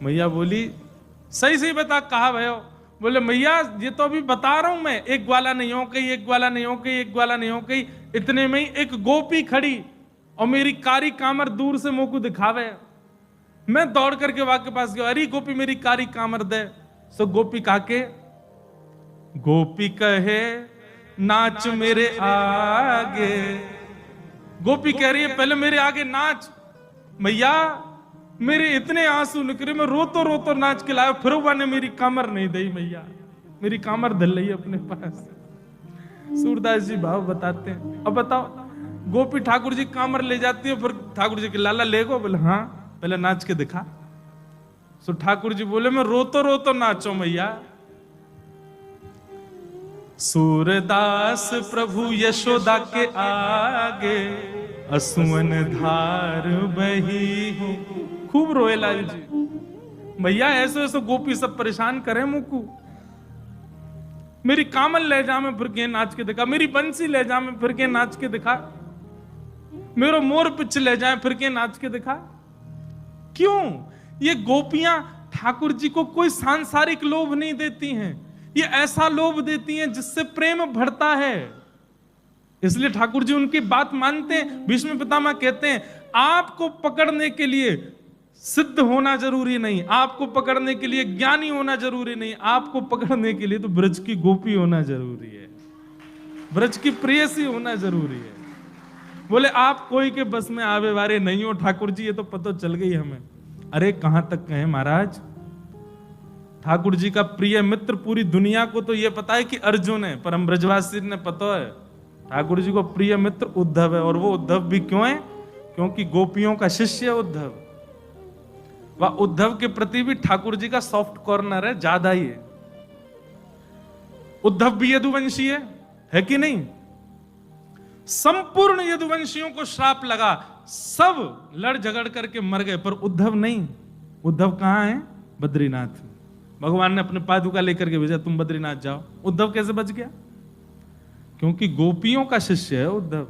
मैया बोली सही सही बता, कहा भयो? बोले मैया ये तो अभी बता रहा हूं मैं, एक ग्वाला नहीं हो गई, एक ग्वाला नहीं हो गई, एक ग्वाला नहीं हो गई। इतने में ही एक गोपी खड़ी और मेरी कारी कामर दूर से मुंह को दिखावे। मैं दौड़ करके वहां के पास गया, अरे गोपी मेरी कारी कामर दे। सो गोपी काके, गोपी कहे नाच मेरे आगे। गोपी कह रही है पहले मेरे आगे नाच। मैया मेरे इतने आंसू निकले, मैं रोतो रोतो नाच के लाया, फिर ने मेरी कामर नहीं दी। मैया मेरी कामर धल रही है अपने पास। सूरदास जी भाव बताते हैं। अब बताओ, गोपी ठाकुर जी कामर ले जाती है, फिर ठाकुर जी के लाला ले गो। बोले हाँ पहले नाच के दिखा। सो ठाकुर जी बोले मैं रोतो रोतो नाचो मैया। सूरदास प्रभु यशोदा के आगे असुवन धार बही हूं। खूब रोए लाल जी। भैया ऐसे ऐसे गोपी सब परेशान करे मुकू। मेरी कामल ले जा में फिर के नाच के दिखा, मेरी बंसी ले जा में फिर के नाच के दिखा, मेरा मोर पिच ले जाए फिर के नाच के दिखा। क्यों? ये गोपियां ठाकुर जी को कोई सांसारिक लोभ नहीं देती हैं, ये ऐसा लोभ देती हैं जिससे प्रेम बढ़ता है। इसलिए ठाकुर जी उनकी बात मानते हैं। भीष्म पितामह कहते हैं आपको पकड़ने के लिए सिद्ध होना जरूरी नहीं, आपको पकड़ने के लिए ज्ञानी होना जरूरी नहीं, आपको पकड़ने के लिए तो ब्रज की गोपी होना जरूरी है, ब्रज की प्रेयसी होना जरूरी है। बोले आप कोई के बस में आवे वारे नहीं हो ठाकुर जी, ये तो पता चल गई हमें। अरे कहां तक कहें महाराज, ठाकुर जी का प्रिय मित्र पूरी दुनिया को तो ये पता है कि अर्जुन है, पर हम ब्रजवासी ने पता है ठाकुर जी को प्रिय मित्र उद्धव है। और वो उद्धव भी क्यों है? क्योंकि गोपियों का शिष्य उद्धव। वह उद्धव के प्रति भी ठाकुर जी का सॉफ्ट कॉर्नर है, ज्यादा ही है। उद्धव भी यदुवंशी है कि नहीं? संपूर्ण यदुवंशियों को श्राप लगा, सब लड़ झगड़ करके मर गए, पर उद्धव नहीं। उद्धव कहां है? बद्रीनाथ। भगवान ने अपने पादुका लेकर के भेजा, तुम बद्रीनाथ जाओ। उद्धव कैसे बच गया? क्योंकि गोपियों का शिष्य है उद्धव।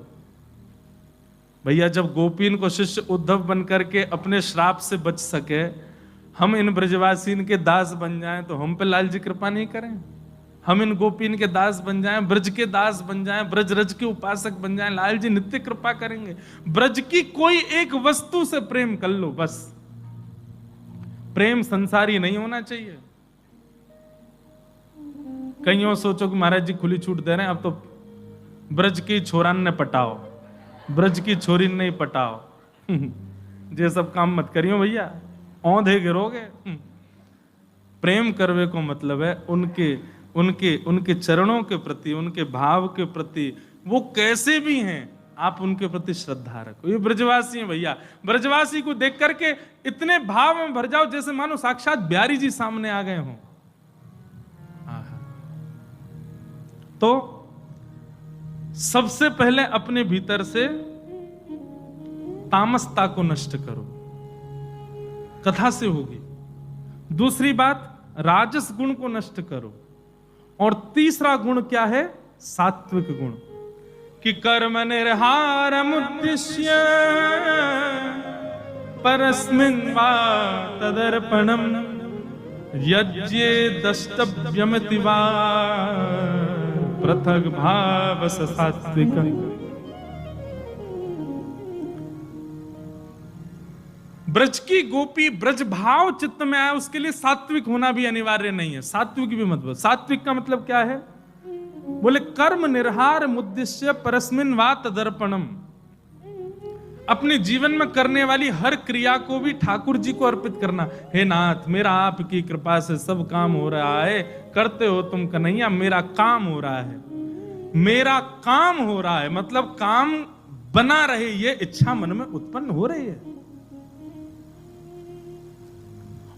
भैया जब गोपीन को शिष्य उद्धव बनकर के अपने श्राप से बच सके, हम इन ब्रजवासीन के दास बन जाएं तो हम पे लाल जी कृपा नहीं करें? हम इन गोपीन के दास बन जाएं, ब्रज के दास बन जाएं, ब्रज रज के उपासक बन जाएं, लाल जी नित्य कृपा करेंगे। ब्रज की कोई एक वस्तु से प्रेम कर लो बस। प्रेम संसारी नहीं होना चाहिए। कईयों सोचो कि महाराज जी खुली छूट दे रहे हैं, अब तो ब्रज की छोरान ने पटाओ, ब्रज की छोरी नहीं पटाओ। ये सब काम मत करियो भैया, औंधे गिरोगे। प्रेम करवे को मतलब है उनके उनके उनके चरणों के प्रति, उनके भाव के प्रति, वो कैसे भी हैं आप उनके प्रति श्रद्धा रखो। ये ब्रजवासी हैं भैया। ब्रजवासी को देख करके इतने भाव में भर जाओ जैसे मानो साक्षात बिहारी जी सामने आ गए हों। तो सबसे पहले अपने भीतर से तामसता को नष्ट करो, कथा से होगी। दूसरी बात, राजस गुण को नष्ट करो। और तीसरा गुण क्या है? सात्विक गुण। कि कर्म निर्हारम उद्दिश्य परस्मिन् वा तदर्पणम यज्ञे दष्टव्यमिति वा पृथग भाव सात्विक। ब्रज की गोपी ब्रज भाव चित्त में आए, उसके लिए सात्विक होना भी अनिवार्य नहीं है। सात्विक भी मतलब, सात्विक का मतलब क्या है? बोले कर्म निर्हार मुद्दिश्य परस्मिन् वा तदर्पणम। अपने जीवन में करने वाली हर क्रिया को भी ठाकुर जी को अर्पित करना। हे नाथ, मेरा आपकी कृपा से सब काम हो रहा है, करते हो तुम कन्हैया, मेरा काम हो रहा है, मेरा काम हो रहा है, मतलब काम बना रहे, ये इच्छा मन में उत्पन्न हो रही है।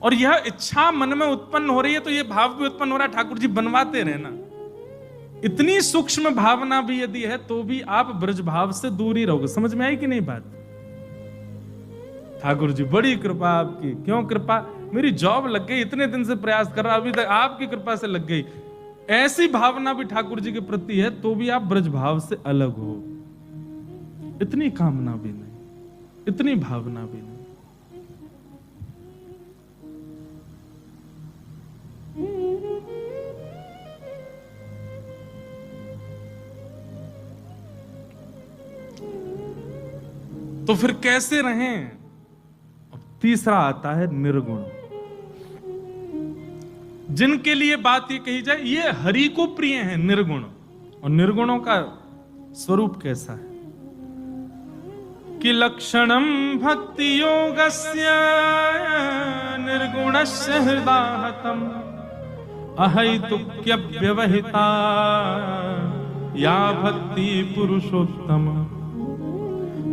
और यह इच्छा मन में उत्पन्न हो रही है तो यह भाव भी उत्पन्न हो रहा है, ठाकुर जी बनवाते रहना। इतनी सूक्ष्म भावना भी यदि है तो भी आप ब्रज भाव से दूर ही रहोगे। समझ में आई कि नहीं बात? ठाकुर जी बड़ी कृपा आपकी। क्यों कृपा? मेरी जॉब लग गई, इतने दिन से प्रयास कर रहा, अभी तक आपकी कृपा से लग गई। ऐसी भावना भी ठाकुर जी के प्रति है तो भी आप ब्रज भाव से अलग हो। इतनी कामना भी नहीं, इतनी भावना भी नहीं। तो फिर कैसे रहें? अब तीसरा आता है निर्गुण। जिनके लिए बात ये कही जाए ये हरि को प्रिय है, निर्गुण। और निर्गुणों का स्वरूप कैसा है कि लक्षणम भक्ति योगस्य निर्गुणस्य हृदाहतम अहैतुक्य व्यवहिता या भक्ति पुरुषोत्तम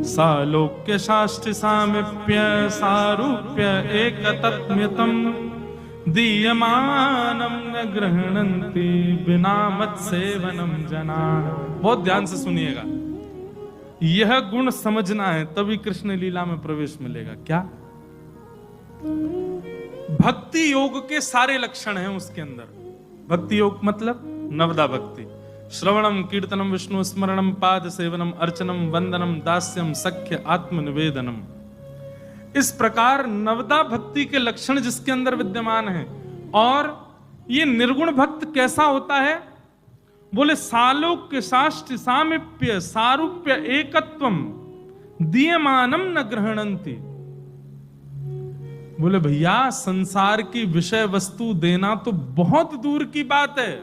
सालोक्य शास्त्र सामिप्य सारूप्य एकतत्म्यतम दीयमानम न गृह्णन्ति बिना मत सेवनम जना। बहुत ध्यान से सुनिएगा, यह गुण समझना है तभी कृष्ण लीला में प्रवेश मिलेगा। क्या? भक्ति योग के सारे लक्षण हैं उसके अंदर। भक्ति योग मतलब नवदा भक्ति, श्रवणम कीर्तनम विष्णु स्मरणम पाद सेवनम अर्चनम वंदनम दास्यम सख्य आत्मनिवेदनम। इस प्रकार नवदा भक्ति के लक्षण जिसके अंदर विद्यमान है। और ये निर्गुण भक्त कैसा होता है? बोले सालोक्य शास्त्र सामिप्य सारूप्य एकत्वम दीयमानम न ग्रहणन्ति। बोले भैया संसार की विषय वस्तु देना तो बहुत दूर की बात है,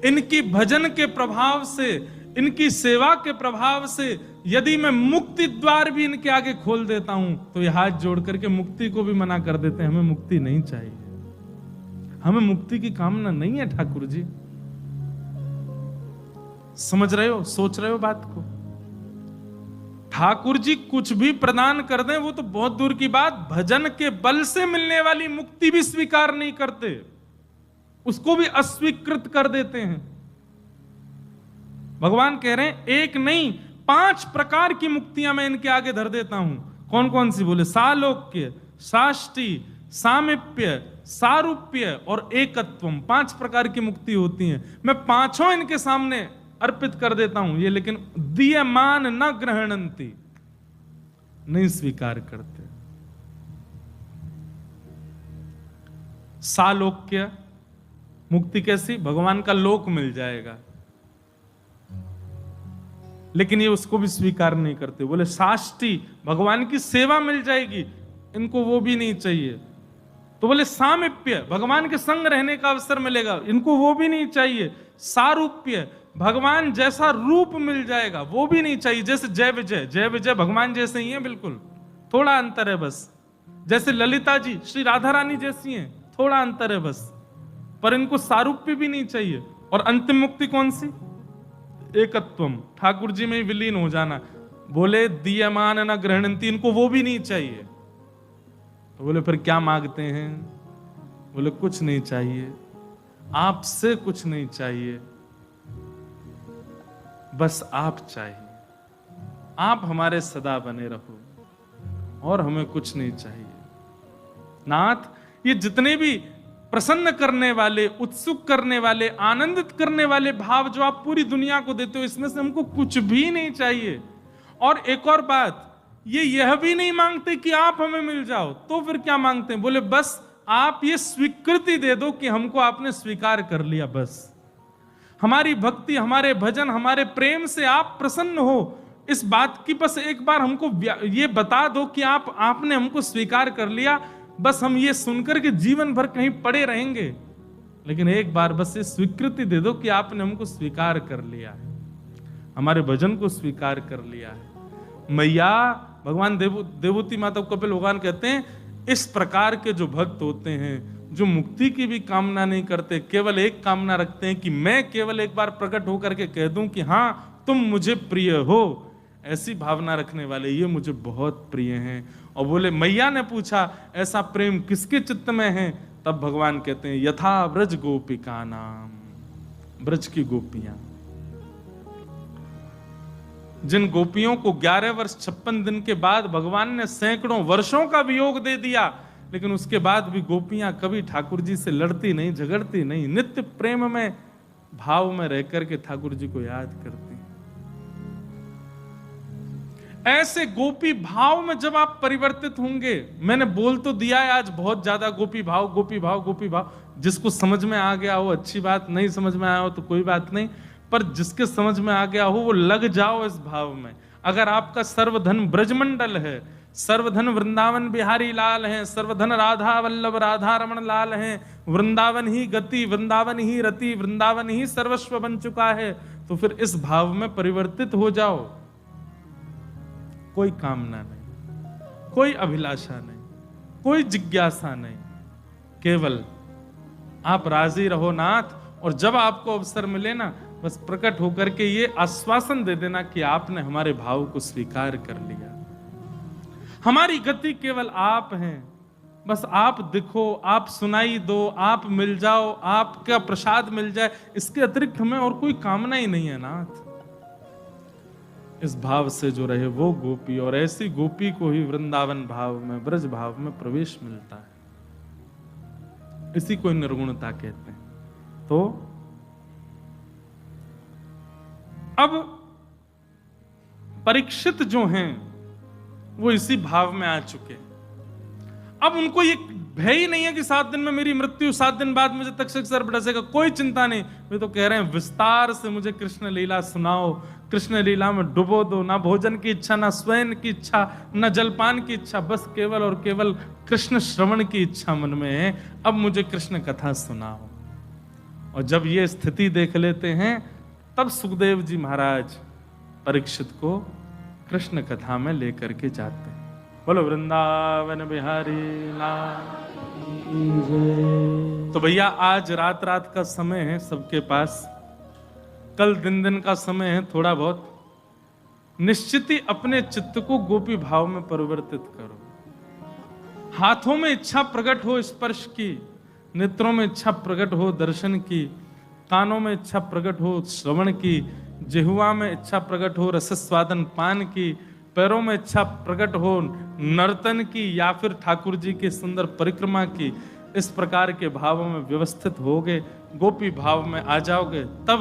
इनकी भजन के प्रभाव से, इनकी सेवा के प्रभाव से यदि मैं मुक्ति द्वार भी इनके आगे खोल देता हूं तो ये हाथ जोड़ करके मुक्ति को भी मना कर देते हैं। हमें मुक्ति नहीं चाहिए, हमें मुक्ति की कामना नहीं है ठाकुर जी। समझ रहे हो, सोच रहे हो बात को? ठाकुर जी कुछ भी प्रदान कर दें वो तो बहुत दूर की बात, भजन के बल से मिलने वाली मुक्ति भी स्वीकार नहीं करते, उसको भी अस्वीकृत कर देते हैं। भगवान कह रहे हैं एक नहीं 5 प्रकार की मुक्तियां मैं इनके आगे धर देता हूं। कौन कौन सी? बोले सालोक्य साष्टी सामिप्य सारूप्य और एकत्वम। 5 प्रकार की मुक्ति होती हैं, मैं 5 इनके सामने अर्पित कर देता हूं। ये लेकिन दीयमान न ग्रहणन्ति, नहीं स्वीकार करते। सालोक्य मुक्ति कैसी? भगवान का लोक मिल जाएगा, लेकिन ये उसको भी स्वीकार नहीं करते। बोले साष्टी भगवान की सेवा मिल जाएगी, इनको वो भी नहीं चाहिए। तो बोले सामिप्य भगवान के संग रहने का अवसर मिलेगा, इनको वो भी नहीं चाहिए। सारूप्य भगवान जैसा रूप मिल जाएगा, वो भी नहीं चाहिए। जैसे जय विजय, जय विजय भगवान जैसे ही है, बिल्कुल थोड़ा अंतर है बस। जैसे ललिता जी श्री राधा रानी जैसी हैं, थोड़ा अंतर है बस, पर इनको सारूप्य भी नहीं चाहिए। और अंतिम मुक्ति कौन सी? एकत्वम, ठाकुर जी में विलीन हो जाना। बोले दीयमान न ग्रहणन्ति, इनको वो भी नहीं चाहिए। तो बोले फिर क्या मांगते हैं? बोले कुछ नहीं चाहिए, आपसे कुछ नहीं चाहिए, बस आप चाहिए, आप हमारे सदा बने रहो और हमें कुछ नहीं चाहिए। नाथ ये जितने भी प्रसन्न करने वाले, उत्सुक करने वाले, आनंदित करने वाले भाव जो आप पूरी दुनिया को देते हो, इसमें से हमको कुछ भी नहीं चाहिए। और एक और बात, ये यह भी नहीं मांगते कि आप हमें मिल जाओ, तो फिर क्या मांगते हैं? बोले बस आप ये स्वीकृति दे दो कि हमको आपने स्वीकार कर लिया, बस हमारी भक्ति, हमारे भजन, हमारे प्रेम से आप प्रसन्न हो, इस बात की बस एक बार हमको ये बता दो कि आपने हमको स्वीकार कर लिया। बस हम ये सुनकर के जीवन भर कहीं पड़े रहेंगे, लेकिन एक बार बस ये स्वीकृति दे दो कि आपने हमको स्वीकार कर लिया है, हमारे भजन को स्वीकार कर लिया है। मैया भगवान देवूती माता कपिल भगवान कहते हैं, इस प्रकार के जो भक्त होते हैं, जो मुक्ति की भी कामना नहीं करते, केवल एक कामना रखते हैं कि मैं केवल एक बार प्रकट होकर के कह दूं कि हाँ तुम मुझे प्रिय हो, ऐसी भावना रखने वाले ये मुझे बहुत प्रिय हैं। और बोले मैया ने पूछा ऐसा प्रेम किसके चित्त में है? तब भगवान कहते हैं यथा ब्रज गोपिका नाम, ब्रज की गोपियां, जिन गोपियों को 11 वर्ष 56 दिन के बाद भगवान ने सैकड़ों वर्षों का वियोग दे दिया, लेकिन उसके बाद भी गोपियां कभी ठाकुर जी से लड़ती नहीं, झगड़ती नहीं, नित्य प्रेम में भाव में रह करके ठाकुर जी को याद करती। ऐसे गोपी भाव में जब आप परिवर्तित होंगे, मैंने बोल तो दिया है आज बहुत ज्यादा गोपी भाव गोपी भाव गोपी भाव, जिसको समझ में आ गया हो अच्छी बात, नहीं समझ में आया हो तो कोई बात नहीं, पर जिसके समझ में आ गया हो वो लग जाओ इस भाव में। अगर आपका सर्वधन ब्रजमंडल है, सर्वधन वृंदावन बिहारी लाल हैं, सर्वधन राधा वल्लभ राधा रमण लाल हैं, वृंदावन ही गति, वृंदावन ही रति, वृंदावन ही सर्वस्व बन चुका है, तो फिर इस भाव में परिवर्तित हो जाओ। कोई कामना नहीं, कोई अभिलाषा नहीं, कोई जिज्ञासा नहीं, केवल आप राजी रहो नाथ। और जब आपको अवसर मिले ना, बस प्रकट होकर के ये आश्वासन दे देना कि आपने हमारे भाव को स्वीकार कर लिया। हमारी गति केवल आप हैं, बस आप दिखो, आप सुनाई दो, आप मिल जाओ, आपका प्रसाद मिल जाए, इसके अतिरिक्त हमें और कोई कामना ही नहीं है नाथ। इस भाव से जो रहे वो गोपी, और ऐसी गोपी को ही वृंदावन भाव में, ब्रज भाव में प्रवेश मिलता है। इसी को निर्गुणता कहते हैं। तो अब परीक्षित जो हैं वो इसी भाव में आ चुके। अब उनको ये भय ही नहीं है कि 7 दिन में मेरी मृत्यु, 7 दिन बाद मुझे तक्षक सर्प डसेगा, कोई चिंता नहीं। वे तो कह रहे हैं विस्तार से मुझे कृष्ण लीला सुनाओ, कृष्ण लीला में डुबो दो, ना भोजन की इच्छा, ना स्वयं की इच्छा, ना जलपान की इच्छा, बस केवल और केवल कृष्ण श्रवण की इच्छा मन में है। अब मुझे कृष्ण कथा सुनाओ। और जब ये स्थिति देख लेते हैं, तब सुखदेव जी महाराज परीक्षित को कृष्ण कथा में लेकर के जाते हैं। बोलो वृंदावन बिहारी लाल। तो भैया आज रात रात का समय है सबके पास, कल दिन दिन का समय है, थोड़ा बहुत निश्चित ही अपने चित्त को गोपी भाव में परिवर्तित करो। हाथों में इच्छा प्रकट हो स्पर्श की, नेत्रों में इच्छा प्रकट हो दर्शन की, कानों में इच्छा प्रकट हो श्रवण की, जिह्वा में इच्छा प्रकट हो रसस्वादन पान की, पैरों में इच्छा प्रकट हो नर्तन की या फिर ठाकुर जी की सुंदर परिक्रमा की। इस प्रकार के भावों में व्यवस्थित होगे, गोपी भाव में आ जाओगे, तब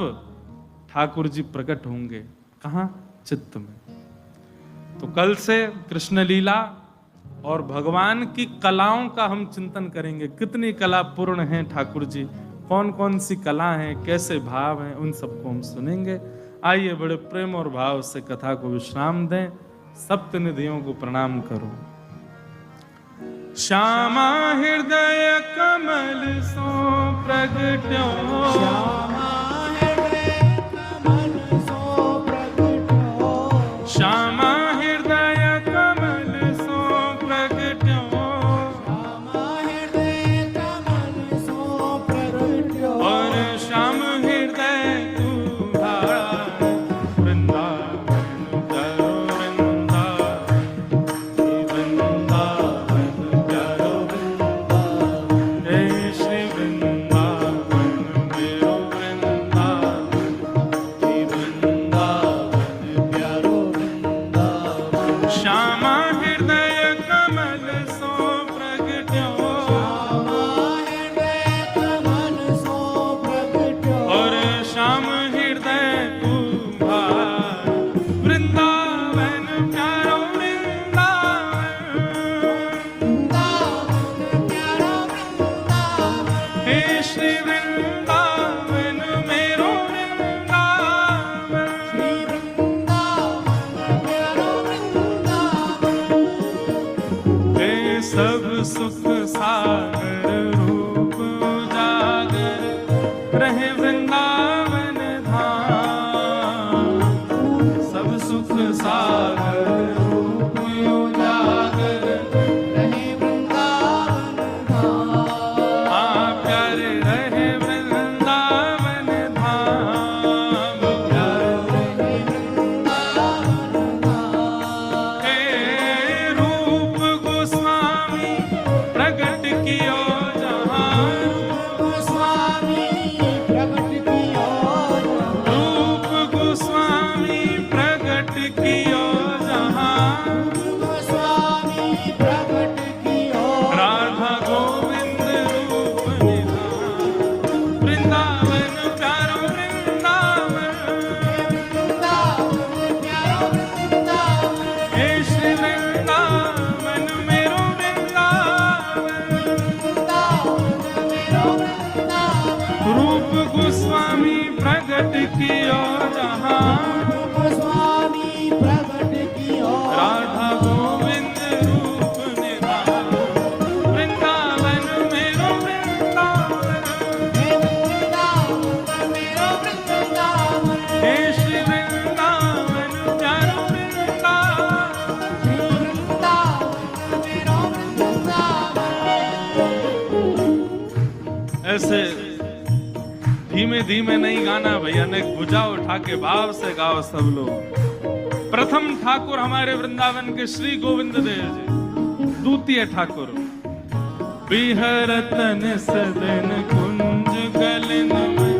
ठाकुर जी प्रकट होंगे। कहाँ? चित्त में। तो कल से कृष्ण लीला और भगवान की कलाओं का हम चिंतन करेंगे। कितनी कला पूर्ण है ठाकुर जी, कौन कौन सी कला है, कैसे भाव हैं, उन सबको हम सुनेंगे। आइए बड़े प्रेम और भाव से कथा को विश्राम दें। सप्त निधियों को प्रणाम करो। श्यामा हृदय कमल सो प्रगट्यो, श्यामा हृदय कमल सो प्रगट्यो, श्यामा हृदय कमल सो प्रगट्यो, श्यामा हृदय कमल सो प्रगट्यो, और श्याम हृदय तुम्हारा वृंदावन प्यारो, वृंदावन प्यारो, हे श्री वृंदावन मेरो वृंदावन, वृंदावन प्यारो वृंदावन, श्यामा हृदय कमल सो प्रगट्यो, श्यामा हृदय कमल सो प्रगट्यो, और श्याम हृदय तुम्हारा वृंदावन प्यारो वृंदावन, वृंदावन प्यारो वृंदावन, हे श्री वृंदावन मेरो वृंदावन, श्री वृंदावन प्यारो वृंदावन, हे सब सुख सागर रूप उजागर रहे वृंदावन धाम, सब सुख सागर रूप उजागर रहे वृंदावन धाम, हाँ प्यारे रहे वृंदावन धाम, प्यारे रहे वृंदावन धाम, हे रूप गोस्वामी प्रगट कियो जहाँ, गोस्वामी प्रगट कियो जहाँ, रूप गोस्वामी प्रगट कियो जहाँ, गोस्वामी प्रगट कियो, राधा गोविंद रूप निधान, वृंदावन प्यारो वृंदावन, वृंदावन प्यारो वृंदावन, हे श्री वृंदावन मेरो वृंदावन, वृंदावन मेरो वृंदावन, रूप गोस्वामी प्रगट कियो जहाँ, गोस्वामी प्रगट ऐसे धीमे धीमे नहीं गाना भैया ने, भुजा उठा के भाव से गाओ सब लोग। प्रथम ठाकुर हमारे वृंदावन के श्री गोविंद देव जी, द्वितीय ठाकुर बिहरतन सदन कुंज गलन में,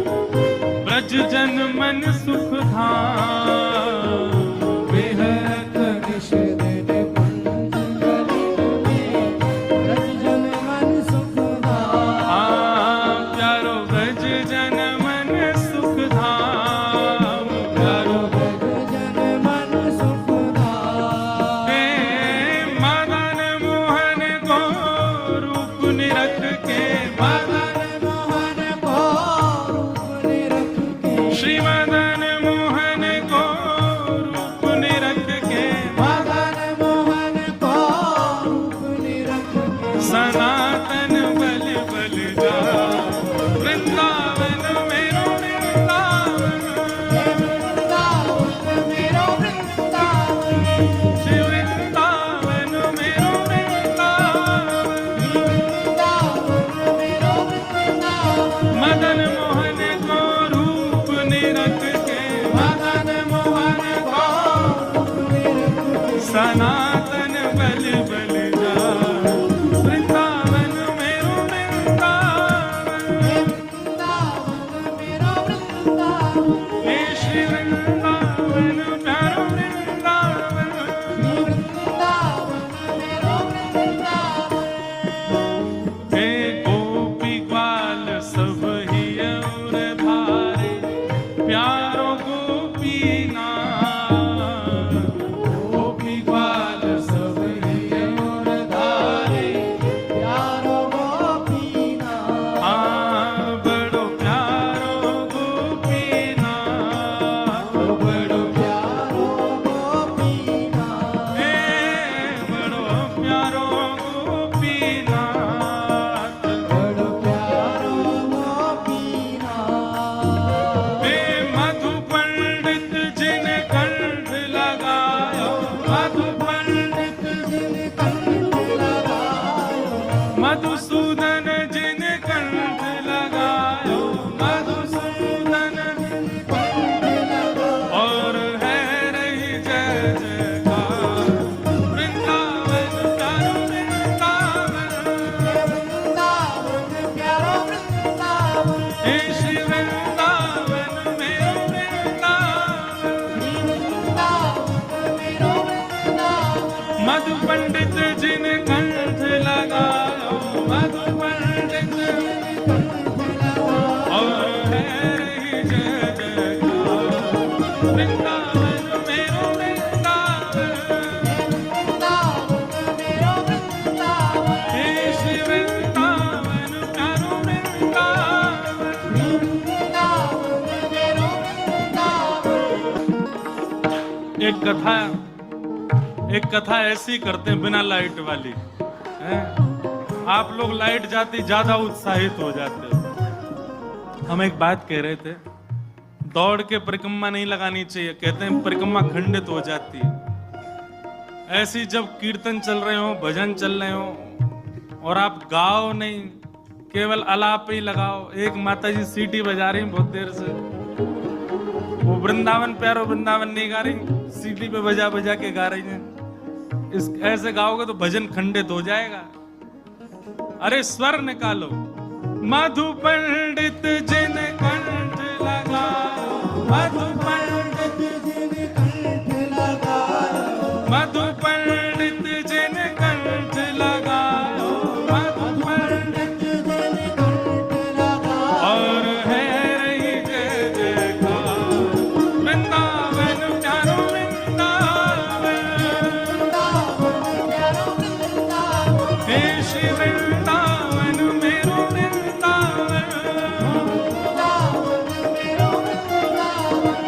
ब्रज जन मन सुख धाम। बिहरतन सदन कुंज गलन में, ब्रज जन मन सुख धाम। प्यारो ब्रज जन मन सुख धाम, प्यारो ब्रज जन मन सुख धाम। मदन मोहन को रूप निरख के, मदन मोहन को रूप निरख के, श्री मदन मोहन को रूप निरख के, मदन मोहन को रूप निरख के, सनातन बल बल जा वृंदावन मेरो वृंदावन, वृंदावन मेरो वृंदावन, श्री वृंदावन मेरो वृंदावन। वृंदावन मेरो वृंदावन। मदन मोहन को रूप निरख के, मदन मोहन को रूप निरख के, सनातन बल बल जा वृंदावन मेरो वृंदावन, वृंदावन मेरो वृंदावन। हे श्री वृंदावन प्यारो वृंदावन। वृंदावन मेरो वृंदावन। हे गोपी ग्वाल सब ही और धारे, प्यारो गोपीनाथ। गोपी ग्वाल सब ही और धारे, प्यारो गोपीनाथ। बड़ो प्यारो गोपीनाथ, बड़ो प्यारो गोपीनाथ। हे बड़ो प्यारो गोपीनाथ। बड़ो प्यारो गोपीनाथ। हे मधु पंडित जिन कंठ लगायो, मधु पंडित जिन कंठ लगायो, मधुसूदन जिन कंठ लगायो, मधुसूदन कंठ लगायो। और है रही जय जयकार वृंदावन प्यारो वृंदावन। वृंदावन प्यारो वृंदावन। हे श्री वृंदावन मेरो वृंदावन। वृंदावन मेरो वृंदावन। मधु पंडित जिन कंठ लगायो, मधु पंडित और है रही जय जयकार वृंदावन मेरो वृंदावन। वृंदावन मेरो वृंदावन। हे श्री वृंदावन प्यारो वृंदावन। वृंदावन मेरो वृंदावन। एक कथा ऐसी करते हैं बिना लाइट वाली हैं? आप लोग लाइट जाती ज्यादा उत्साहित हो जाते हो। हम एक बात कह रहे थे, दौड़ के परिक्रमा नहीं लगानी चाहिए, कहते हैं परिक्रमा खंडित हो जाती है। ऐसी जब कीर्तन चल रहे हो, भजन चल रहे हो और आप गाओ नहीं, केवल आलाप ही लगाओ। एक माता जी सीटी बजा रही बहुत देर से, वो वृंदावन प्यारो वृंदावन नहीं गा रही, सीटी पे बजा बजा के गा रही हैं। इस ऐसे गाओगे तो भजन खंडित हो जाएगा। अरे स्वर निकालो। मधु पंडित जिन कंठ लगायो, मधु पंडित जिन कंठ लगायो, मधु पंडित जिन कंठ लगायो, मधु पंडित जिन कंठ लगायो। और है रही जय जयकार वृंदावन प्यारो वृंदावन। वृंदावन प्यारो वृंदावन। हे श्री वृंदावन मेरो वृंदावन। वृंदावन मेरो वृंदावन।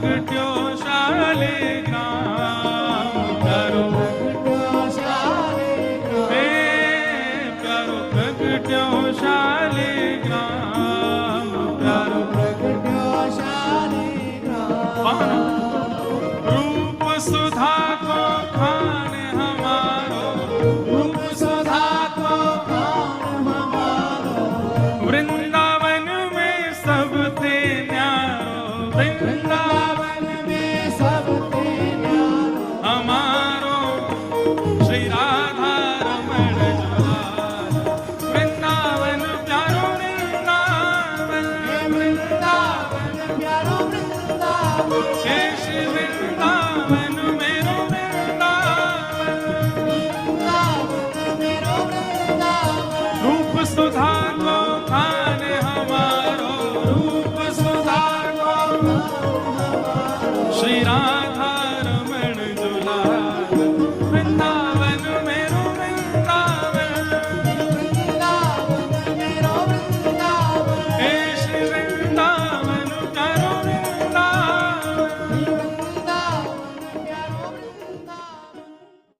प्रगट्यो शालिग्राम, प्यारो प्यारो प्रगट्यो शालिग्राम, प्यारो पानो रूप सुधा को खाने हमारो, रूप सुधा को खान हमारो, वृंदावन में सबते न्यारो, वृंदावन में सबते न्यारो, हमारो श्री राधा रमण जुलाल, वृंदावन प्यारो वृंदावन, वृंदावन प्यारो वृंदावन, हे श्री वृंदावन मेरो वृंदावन, वृंदावन मेरो वृंदावन, रूप सुधा को